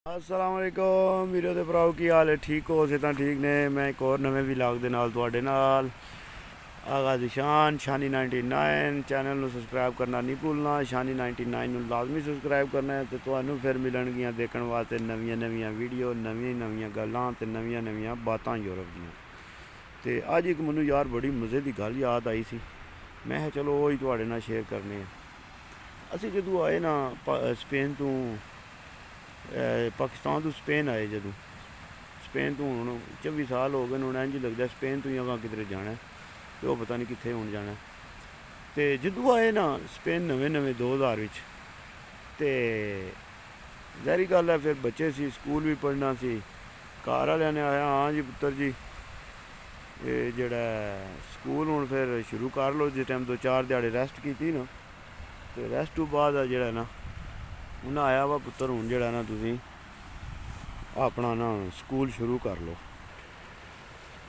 अस्सलाम वालेकुम वीरो ते भराओ की हाल है। ठीक हो सेहतां ठीक ने। मैं एक और नवे व्लॉग दे नाल तुहाडे नाल आगा दिशान शानी 99 चैनल नूं सबसक्राइब करना नहीं भूलना। शानी 99 नूं लाजमी सबसक्राइब करना है तो तुहानूं फिर मिलणगियां देखण वास्ते नवीं नवीं वीडियो नवीं नवीं गल्लां ते नवीं नवीं बातां यूरोप दियां। ते अज एक मैनूं यार बड़ी मज़े की गल याद आई सी। मैं कहा चलो वो ही तुहाडे नाल शेयर करने आ। असीं जदों आए ना स्पेन तो पाकिस्तान तो स्पेन आए जदों स्पेन तो हूँ 24 साल हो गए हूँ। इंज लगता स्पेन तो ही अगां किधरे जाना तो वह पता नहीं कित्थे हुण जाना। तो जदों आए ना स्पेन नवें नवें 2000 विच ते ज़ाहिर गल है फिर बच्चे सी स्कूल भी पढ़ना सी। घर वालियां ने आया हाँ जी पुत्तर जी ये जेह्ड़ा स्कूल हुण फिर शुरू कर लो। जिस टाइम 2-4 दिहाड़े रैस्ट की ना तो रैस्ट तो बाद जेह्ड़ा ना उन्हें आया वा पुत्तर हूँ जेह्ड़ा ना तुसीं अपना ना स्कूल शुरू कर लो।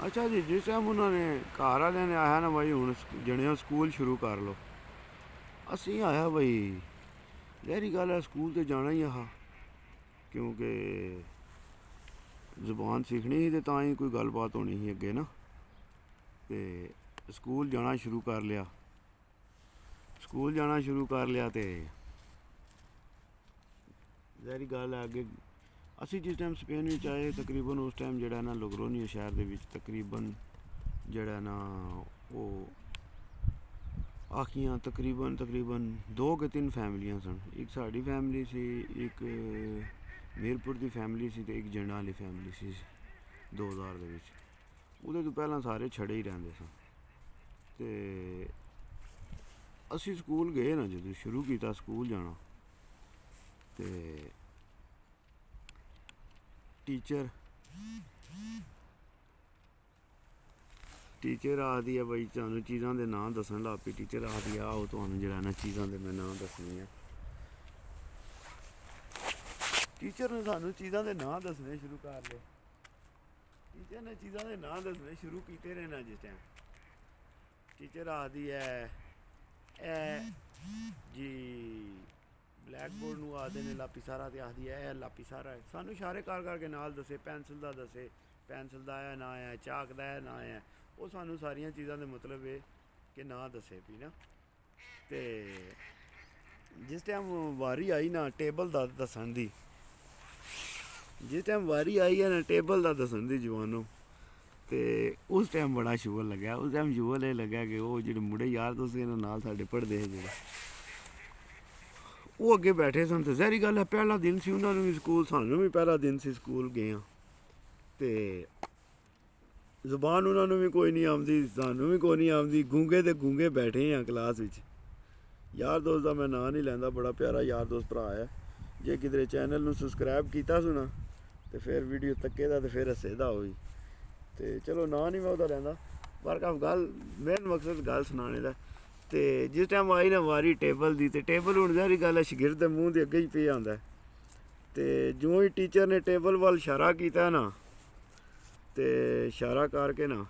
अच्छा जी जिस टाइम उन्होंने घर वाले ने आया ना भाई हूँ जने स्कूल शुरू कर लो। असी आया भाई ज़ाहिरी गल है स्कूल तो जाना ही हा क्योंकि ज़बान सीखनी ही तो तां ही कोई गलबात होनी ही अगे ना। तो स्कूल जाना शुरू कर लिया। स्कूल जाना शुरू कर लिया तो ज़ाहिरी गल है अगे असी जिस टाइम स्पेन में आए तकरीबन उस टाइम जड़ा ना लोग्रोनियो शहर के तकरीबन जड़ा ना वो आखियां तकरीबन 2 कि 3 फैमिलियां सन। एक साड़ी फैमिली सी, एक मीरपुर की फैमिली सी, एक जंडा वाली फैमिली सी 2000 के विच। उहदे तो पहला सारे छड़े ही रहंदे सन। ते असी स्कूल गए ना जो शुरू किया स्कूल जाना तो टीचर आखदी है बई तुहानूं चीज़ां दे नाम दस्सन लग पई। टीचर आखदी है आओ तुहानूं जेह्ड़ा ना चीज़ां दे मैं नाम दस्सनी है। टीचर ने सानूं चीज़ां दे नाम दस्सने शुरू कर ले। टीचर ने चीज़ां दे नाम दस्सने शुरू कीते ने ना जिस टाइम टीचर आखदी है ए जी ब्लैक बोर्ड नूं आखदे ने लापीसारा ते आखदी है लापीसारा है। सानूं इशारे कर करके नाल दस्से पैंसिल दा दस्से पैंसिल दा है नां है चाक दा है नां है। वो सानूं सारियां चीज़ां दे मतलब है कि नां दस्से भी ना। ते जिस टाइम वारी आई ना टेबल दा दस्सन दी जिस टाइम वारी आई है ना टेबल दा दस्सन दी जवानों ते उस टाइम बड़ा शुगर लग्या। उस टाइम शुगर ये लग्या कि वो जेह्ड़े मुड़े यार दोस्त नाल साढ़े पढ़दे हे जेह्ड़े वो अगे बैठे सन। तो ज़ाहिरी गल है पहला दिन सी उन्होंने भी स्कूल सानूं भी पहला दिन सी स्कूल गए हाँ। तो ज़बान उन्होंने भी कोई नहीं आती सानूं भी कोई नहीं आती। गूंगे ते गूंगे बैठे हैं क्लास विच। यार दोस्त का मैं नां नहीं लैंदा बड़ा प्यारा यार दोस्त भरा है। जे किधरे चैनल नूं सबसक्राइब किया सुना तो फिर वीडियो तक्के दा तो फिर हस्से दा होई। तो चलो नां नहीं मैं ओहदा लैंदा पर गल मेन मकसद गल सुनाने दा। तो जिस टाइम आई ना वारी टेबल की तो टेबल हूँ ज़ाहिरी गल है शगिर्द के मूँह के अगे ही पे आंदा। तो जो ही टीचर ने टेबल वाल इशारा किया ना तो इशारा करके ना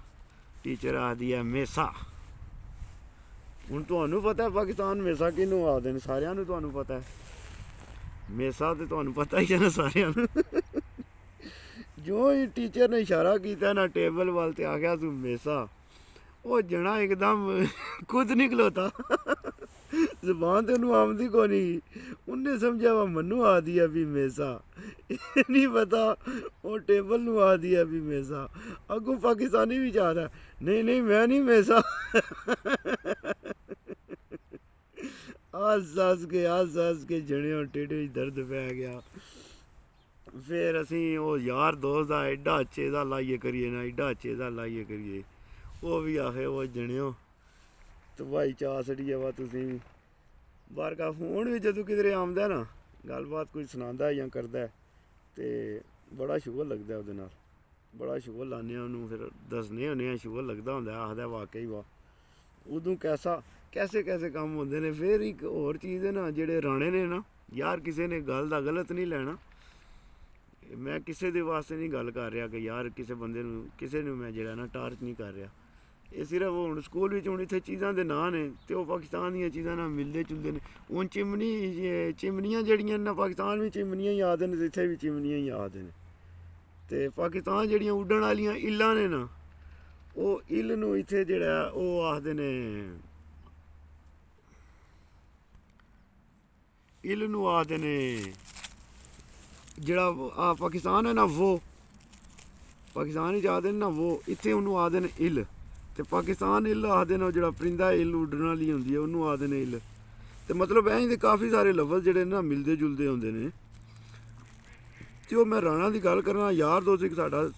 टीचर आखदी है मेसा। हूँ तुहानूं पता है पाकिस्तान मेसा किनूं आखदे ने सारिआं नूं तुहानूं पता है मेसा तो तुहानूं पता ही है ना सारिआं नूं। जो ही टीचर ने इशारा किया ना टेबल वाल ते आख्या तू मेसा वो जना एकदम खुद नहीं खलोता। जबान तो उन्होंने आमदी को नहीं उन्हें समझा वा मनु आ दिया भी मेसा नहीं पता वो टेबल नू आ दिया भी मेसा। अगू पाकिस्तानी भी चाह रहा है नहीं नहीं मैं नहीं मेसा। हस के जने टेढ़े दर्द पै गया। फिर असी वो यार दोस्त दा एड्डा अच्छे दा लाइए करिए ना एड्डा अच्छे दा लाइए करिए वो भी आखे वो जनेओ तो भाई चा सड़िए वा तुसीं भी बार का फोन भी जदों किधरे आंदा ना गलबात कोई सनांदा या करदा तो बड़ा शुगर लगता है उहदे नाल। बड़ा शुगर लाने उन्होंने फिर दसने होने शुगर लगता होंदा आखदा वाकई वाह उदों कैसे कैसे काम होंदे ने। फिर एक होर चीज़ है ना जेह्ड़े राणे ने ना यार किसी ने गल दा गलत नहीं लैना। मैं किसी दे वास्ते नहीं गल कर रहा कि यार किसी बंदे किसी मैं जेह्ड़ा ना टार्च नहीं कर रहा। ਇਹ ਸਿਰਫ ਹੁਣ ਸਕੂਲ ਵਿੱਚ ਹੁਣ ਇੱਥੇ ਚੀਜ਼ਾਂ ਦੇ ਨਾਂ ਨੇ ਤੇ ਉਹ ਪਾਕਿਸਤਾਨ ਦੀਆਂ ਚੀਜ਼ਾਂ ਨਾਲ ਮਿਲਦੇ ਜੁਲਦੇ ਨੇ। ਹੁਣ ਚਿਮਨੀਆਂ ਜਿਹੜੀਆਂ ਨੇ ਪਾਕਿਸਤਾਨ ਵਿੱਚ ਚਿਮਨੀਆਂ ਹੀ ਆਖਦੇ ਨੇ ਤੇ ਇੱਥੇ ਵੀ ਚਿਮਨੀਆਂ ਹੀ ਆਖਦੇ ਨੇ। ਤੇ ਪਾਕਿਸਤਾਨ ਜਿਹੜੀਆਂ ਉੱਡਣ ਵਾਲੀਆਂ ਇੱਲਾਂ ਨੇ ਨਾ, ਉਹ ਇੱਲ ਨੂੰ ਇੱਥੇ ਜਿਹੜਾ ਉਹ ਆਖਦੇ ਨੇ, ਇੱਲ ਨੂੰ ਆਖਦੇ ਨੇ ਜਿਹੜਾ ਆ ਪਾਕਿਸਤਾਨ ਹੈ ਨਾ, ਉਹ ਪਾਕਿਸਤਾਨ ਵਿੱਚ ਆਖਦੇ ਨੇ ਨਾ ਉਹ, ਇੱਥੇ ਉਹਨੂੰ ਆਖਦੇ ਨੇ ਇੱਲ। ਤੇ ਪਾਕਿਸਤਾਨ ਇੱਲ ਆਖਦੇ ਨੇ, ਉਹ ਜਿਹੜਾ ਪਰਿੰਦਾ ਇੱਲ ਉੱਡਣ ਵਾਲੀ ਹੁੰਦੀ ਹੈ ਉਹਨੂੰ ਆਖਦੇ ਨੇ ਇੱਲ। ਤੇ ਮਤਲਬ ਐਂ ਦੇ ਕਾਫੀ ਸਾਰੇ ਲਫ਼ਜ਼ ਜਿਹੜੇ ਨਾ ਮਿਲਦੇ ਜੁਲਦੇ ਹੁੰਦੇ ਨੇ। ਤੇ ਉਹ ਮੈਂ ਰਾਣਾ ਦੀ ਗੱਲ ਕਰਨਾ, ਯਾਰ ਦੋਸਤ ਇੱਕ ਸਾਡਾ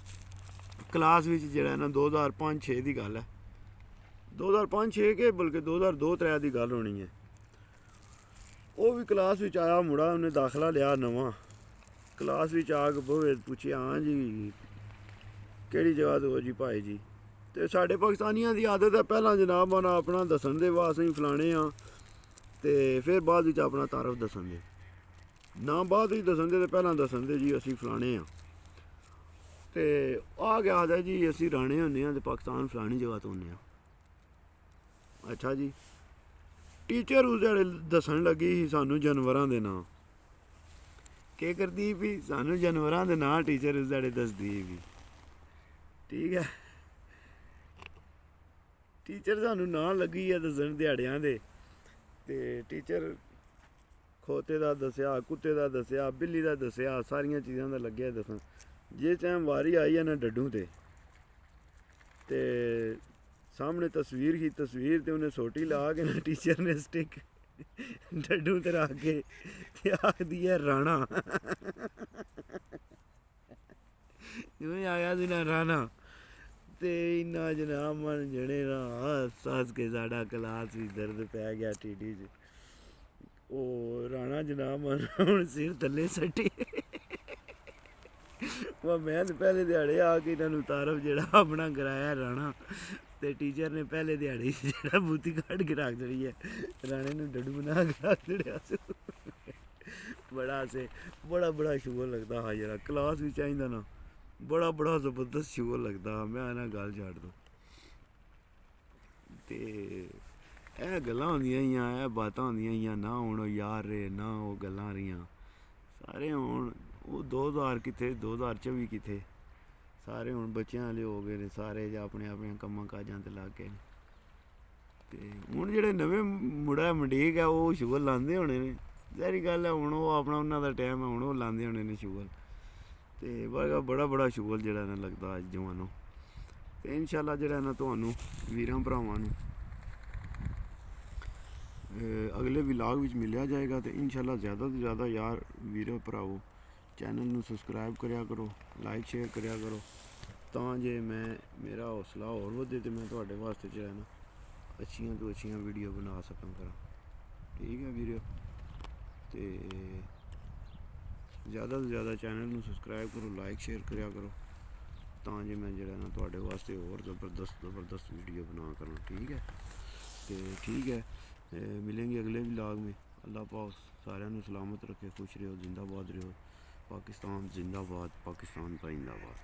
ਕਲਾਸ ਵਿੱਚ ਜਿਹੜਾ ਨਾ 2005-06 ਦੀ ਗੱਲ ਹੈ, 2005-06 ਕੇ ਬਲਕਿ 2002-03 ਦੀ ਗੱਲ ਹੋਣੀ ਹੈ। ਉਹ ਵੀ ਕਲਾਸ ਵਿੱਚ ਆਇਆ ਮੁੰਡਾ, ਉਹਨੇ ਦਾਖਲਾ ਲਿਆ ਨਵਾਂ। ਕਲਾਸ ਵਿੱਚ ਆ ਕੇ ਬੋਵੇ ਪੁੱਛਿਆ, ਹਾਂ ਜੀ ਕਿਹੜੀ ਜਗ੍ਹਾ ਤੋਂ ਜੀ ਭਾਈ ਜੀ। ਤੇ ਸਾਡੇ ਪਾਕਿਸਤਾਨੀਆਂ ਦੀ ਆਦਤ ਹੈ ਪਹਿਲਾਂ ਜਨਾਬ ਮਾਨਾ ਆਪਣਾ ਦੱਸਣ ਦੇ ਵਾਸਤੇ ਅਸੀਂ ਫਲਾਣੇ ਹਾਂ, ਤੇ ਫਿਰ ਬਾਅਦ ਵਿੱਚ ਆਪਣਾ ਤਾਰਫ ਦੱਸਣ ਦੇ, ਨਾ ਬਾਅਦ ਵਿੱਚ ਦੱਸਣ ਦੇ ਤੇ ਪਹਿਲਾਂ ਦੱਸਣ ਦੇ ਜੀ ਅਸੀਂ ਫਲਾਣੇ ਹਾਂ। ਤੇ ਆ ਗਿਆ ਆਦਾ ਜੀ ਅਸੀਂ ਰਾਣੇ ਹੁੰਦੇ ਹਾਂ ਤੇ ਪਾਕਿਸਤਾਨ ਫਲਾਣੀ ਜਗ੍ਹਾ ਤੋਂ ਹੁੰਦੇ ਹਾਂ। ਅੱਛਾ ਜੀ। ਟੀਚਰ ਉਸ ਜਿਹੜੇ ਦੱਸਣ ਲੱਗੀ ਸੀ ਸਾਨੂੰ ਜਾਨਵਰਾਂ ਦੇ ਨਾਂ। ਕੀ ਕਰਦੀ ਵੀ ਸਾਨੂੰ ਜਾਨਵਰਾਂ ਦੇ ਨਾਂ ਟੀਚਰ ਉਸ ਜਿਹੜੇ ਦੱਸਦੀ ਵੀ। ਠੀਕ ਹੈ। ਟੀਚਰ ਸਾਨੂੰ ਨਾਂ ਲੱਗੀ ਹੈ ਦੱਸਣ ਦਿਹਾੜਿਆਂ ਦੇ। ਤੇ ਟੀਚਰ ਖੋਤੇ ਦਾ ਦੱਸਿਆ, ਕੁੱਤੇ ਦਾ ਦੱਸਿਆ, ਬਿੱਲੀ ਦਾ ਦੱਸਿਆ, ਸਾਰੀਆਂ ਚੀਜ਼ਾਂ ਦਾ ਲੱਗਿਆ ਦੱਸਣ। ਜਿਸ ਟਾਈਮ ਵਾਰੀ ਆਈ ਹੈ ਨਾ ਡੱਡੂ ਤੇ ਸਾਹਮਣੇ ਤਸਵੀਰ ਸੀ, ਤਸਵੀਰ ਤੇ ਉਹਨੇ ਸੋਟੀ ਲਾ ਕੇ ਨਾ ਟੀਚਰ ਨੇ ਸਟਿਕ ਡੱਡੂ ਤੇ ਰੱਖ ਕੇ ਤੇ ਆਖਦੀ ਹੈ ਰਾਣਾ। ਜਿਵੇਂ ਆਇਆ ਸੀ ਨਾ ਰਾਣਾ, ਤੇ ਇੰਨਾ ਜਨਾਬ ਮਨ ਜਣੇ ਨਾ ਹੱਸ ਕੇ ਸਾਡਾ ਕਲਾਸ ਵੀ ਦਰਦ ਪੈ ਗਿਆ ਟੀਡੀ 'ਚ। ਉਹ ਰਾਣਾ ਜਨਾਬ ਮਨ ਹੁਣ ਸਿਰ ਥੱਲੇ ਸੱਟੇ। ਮੈਂ ਤਾਂ ਪਹਿਲੇ ਦਿਹਾੜੇ ਆ ਕੇ ਇਹਨਾਂ ਨੂੰ ਤਾਰਫ ਜਿਹੜਾ ਆਪਣਾ ਕਰਾਇਆ ਰਾਣਾ। ਤੇ ਟੀਚਰ ਨੇ ਪਹਿਲੇ ਦਿਹਾੜੇ ਜਿਹੜਾ ਬੂਤੀ ਕੱਢ ਕੇ ਰੱਖ ਦੇਣੀ ਹੈ, ਰਾਣੇ ਨੂੰ ਡੱਡੂ ਬਣਾ ਕੇ ਰੱਖ ਦੇਣਾ ਸੀ। बड़ा शुगर लगता हा यार क्लास भी चाहिए ना, बड़ा जबरदस्त शुगर लगता हा। मैं ना गल छड्ड दो ते ਇਹ ਗੱਲਾਂ ਹੁੰਦੀਆਂ ਹੀ ਇਹ ਬਾਤਾਂ ਹੁੰਦੀਆਂ ਹੀ ਨਾ। ਹੁਣ ਯਾਰ ਰੇ ਨਾ ਉਹ ਗੱਲਾਂ ਰਹੀਆਂ ਸਾਰੇ। ਹੁਣ ਉਹ 2000 ਕਿੱਥੇ 2024 ਕਿੱਥੇ, ਸਾਰੇ ਹੁਣ ਬੱਚਿਆਂ ਵਾਲੇ ਹੋ ਗਏ ਨੇ ਸਾਰੇ, ਜਾਂ ਆਪਣੇ ਕੰਮਾਂ ਕਾਜਾਂ ਤੇ ਲੱਗ ਗਏ ਨੇ। ਤੇ ਹੁਣ ਜਿਹੜੇ ਨਵੇਂ ਮੁੰਡਾ ਮੰਡੀਕ ਹੈ ਉਹ ਸ਼ੁਗਰ ਲਾਉਂਦੇ ਹੋਣੇ ਨੇ, ਸਾਰੀ ਗੱਲ ਹੈ। ਹੁਣ ਉਹ ਆਪਣਾ ਉਹਨਾਂ ਦਾ ਟਾਈਮ ਹੈ, ਹੁਣ ਉਹ ਲਾਉਂਦੇ ਹੋਣੇ ਨੇ ਸ਼ੁਗਰ। ਤੇ ਬੜਾ ਸ਼ੁਗਰ ਜਿਹੜਾ ਨਾ ਲੱਗਦਾ ਅੱਜ ਜਵਾਨੋਂ। ਤੇ ਇਨਸ਼ਾਅੱਲਾ ਜਿਹੜਾ ਨਾ ਤੁਹਾਨੂੰ ਵੀਰਾਂ ਭਰਾਵਾਂ ਨੂੰ ਅਗਲੇ ਵਲੌਗ ਵਿੱਚ ਮਿਲਿਆ ਜਾਏਗਾ। ਤੇ ਇਨਸ਼ਾਅੱਲਾ ਜ਼ਿਆਦਾ ਤੋਂ ਜ਼ਿਆਦਾ ਯਾਰ ਵੀਰੋ ਭਰਾਵੋ ਚੈਨਲ ਨੂੰ ਸਬਸਕ੍ਰਾਈਬ ਕਰਿਆ ਕਰੋ, ਲਾਈਕ ਸ਼ੇਅਰ ਕਰਿਆ ਕਰੋ, ਤਾਂ ਜੇ ਮੇਰਾ ਹੌਸਲਾ ਹੋਰ ਵਧੇ ਤੇ ਮੈਂ ਤੁਹਾਡੇ ਵਾਸਤੇ ਜਿਹੜਾ ਨਾ ਅੱਛੀਆਂ ਤੋਂ ਅੱਛੀਆਂ ਵੀਡੀਓ ਬਣਾ ਸਕਾਂ ਕਰਾਂ। ਠੀਕ ਹੈ ਵੀਰੋ। ਤੇ ਜ਼ਿਆਦਾ ਤੋਂ ਜ਼ਿਆਦਾ ਚੈਨਲ ਨੂੰ ਸਬਸਕ੍ਰਾਈਬ ਕਰੋ, ਲਾਈਕ ਸ਼ੇਅਰ ਕਰਿਆ ਕਰੋ, ਤਾਂ ਜੇ ਮੈਂ ਜਿਹੜਾ ਨਾ ਤੁਹਾਡੇ ਵਾਸਤੇ ਹੋਰ ਜ਼ਬਰਦਸਤ ਵੀਡੀਓ ਬਣਾ ਕਰਾਂ। ठीक है। तो ठीक है, मिलेंगे अगले व्लॉग में। अल्लाह पाक साਰਿਆਂ ਨੂੰ सलामत रखे, खुश रहो, जिंदाबाद रहो। पाकिस्तान जिंदाबाद, पाकिस्तान का जिंदाबाद।